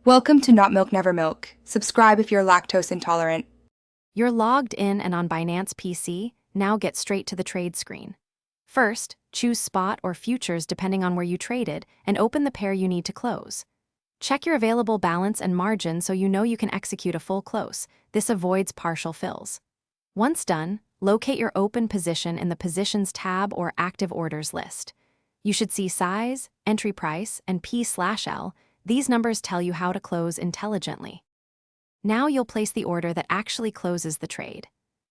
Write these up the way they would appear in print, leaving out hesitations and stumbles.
Welcome to Not Milk Never Milk. Subscribe if you're lactose intolerant. You're logged in and on Binance PC, now get straight to the trade screen. First, choose spot or futures depending on where you traded and open the pair you need to close. Check your available balance and margin so you know you can execute a full close. This avoids partial fills. Once done, locate your open position in the Positions tab or Active Orders list. You should see size, entry price, and P/L. These numbers tell you how to close intelligently. Now you'll place the order that actually closes the trade.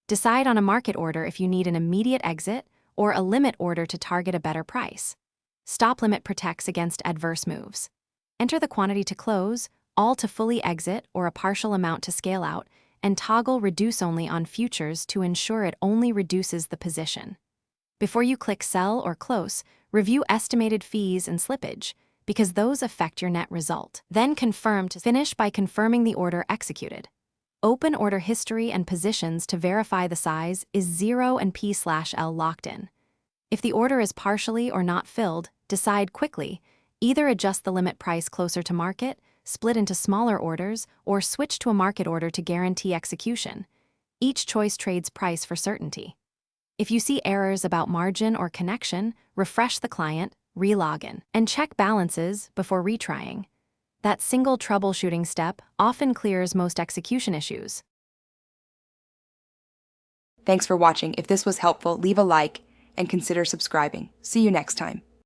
Decide on a market order if you need an immediate exit or a limit order to target a better price. Stop limit protects against adverse moves. Enter the quantity to close, all to fully exit or a partial amount to scale out, and toggle reduce only on futures to ensure it only reduces the position. Before you click sell or close, review estimated fees and slippage, because those affect your net result. Then confirm to finish by confirming the order executed. Open order history and positions to verify the size is 0 and P/L locked in. If the order is partially or not filled, decide quickly. Either adjust the limit price closer to market, split into smaller orders, or switch to a market order to guarantee execution. Each choice trades price for certainty. If you see errors about margin or connection, refresh the client, re-log in, and check balances before retrying. That single troubleshooting step often clears most execution issues. Thanks for watching. If this was helpful, leave a like and consider subscribing. See you next time.